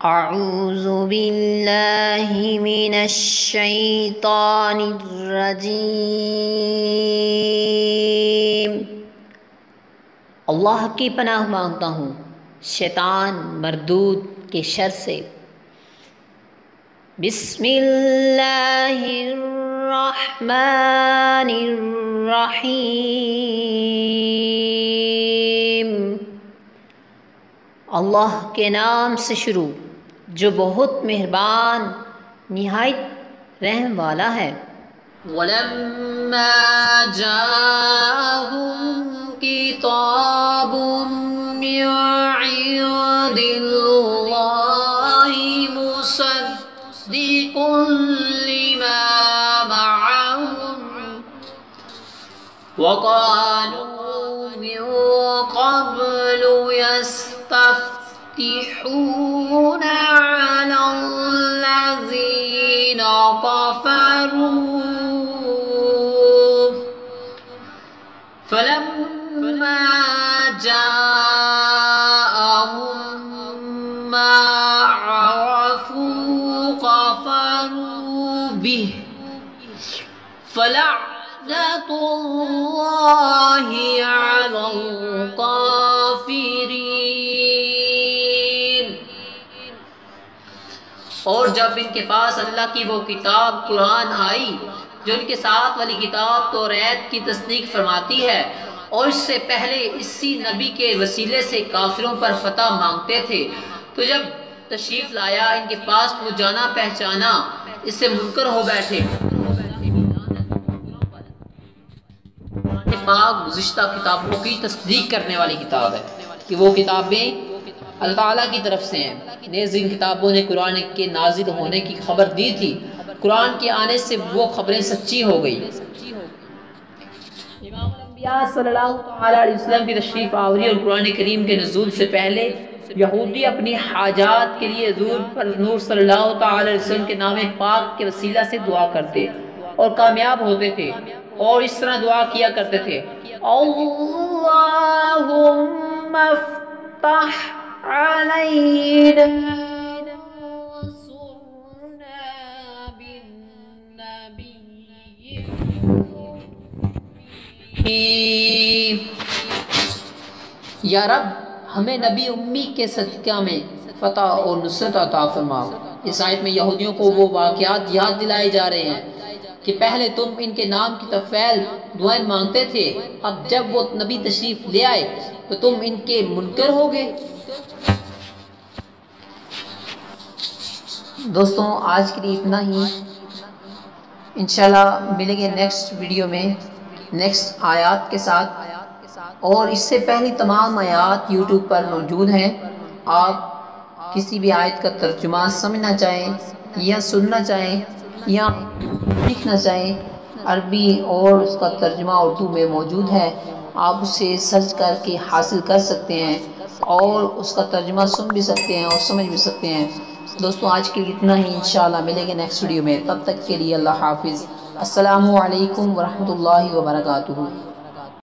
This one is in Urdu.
اعوذ باللہ من الشیطان الرجیم۔ اللہ کی پناہ مانگتا ہوں شیطان مردود کے شر سے۔ بسم اللہ الرحمن الرحیم۔ اللہ کے نام سے شروع جو بہت مہربان نہایت رحم والا ہے۔ وَلَمَّا جَاءَهُمْ كِتَابٌ مِّنْ عِندِ اللَّهِ مُصَدِّقٌ لِّمَا مَعَهُمْ وَكَانُوا مِن قَبْلُ يَسْتَفْتِحُونَ عَلَى الَّذِينَ كَفَرُوا فَلَمَّا جَاءَهُم مَّا عَرَفُوا كَفَرُوا بِهِ فَلَعْنَةُ اللَّهِ عَلَى الْكَافِرِينَ۔ اور جب ان کے پاس اللہ کی وہ کتاب قرآن آئی جو ان کے ساتھ والی کتاب توریت کی تصدیق فرماتی ہے، اور اس سے پہلے اسی نبی کے وسیلے سے کافروں پر فتح مانگتے تھے، تو جب تشریف لایا ان کے پاس وہ جانا پہچانا اس سے منکر ہو بیٹھے۔ پاک گزشتہ کتابوں کی تصدیق کرنے والی کتاب ہے کہ وہ کتابیں اللہ تعالیٰ کی طرف سے ہیں۔ نیز ان کتابوں نے قرآن کے نازل ہونے کی خبر دی تھی، قرآن کے آنے سے وہ خبریں سچی ہو گئی۔ امام الانبیاء صلی اللہ علیہ وسلم کی تشریف آوری اور قرآن کریم کے نزول سے پہلے یہودی اپنی حاجات کے لیے حضور پر نور صلی اللہ علیہ وسلم کے نام پاک کے وسیلہ سے دعا کرتے اور کامیاب ہوتے تھے، اور اس طرح دعا کیا کرتے تھے: اللہم افتح علینا وانصرنا بالنبی۔ یا رب ہمیں نبی امی کے صدقہ میں فتح اور نصرت عطا فرماؤ۔ اس آیت میں یہودیوں کو وہ واقعات یاد دلائے جا رہے ہیں کہ پہلے تم ان کے نام کی طفیل دعائیں مانگتے تھے، اب جب وہ نبی تشریف لے آئے تو تم ان کے منکر ہو گئے۔ دوستوں آج کے لیے اتنا ہی، انشاءاللہ ملیں گے نیکسٹ ویڈیو میں نیکسٹ آیات کے ساتھ، اور اس سے پہلی تمام آیات یوٹیوب پر موجود ہیں۔ آپ کسی بھی آیت کا ترجمہ سمجھنا چاہیں یا سننا چاہیں یا لکھنا چاہیں، عربی اور اس کا ترجمہ اردو میں موجود ہے، آپ اسے سرچ کر کے حاصل کر سکتے ہیں اور اس کا ترجمہ سن بھی سکتے ہیں اور سمجھ بھی سکتے ہیں۔ دوستوں آج کے لیے اتنا ہی، انشاءاللہ ملیں گے نیکسٹ ویڈیو میں، تب تک کے لیے اللہ حافظ۔ السلام علیکم ورحمۃ اللہ وبرکاتہ۔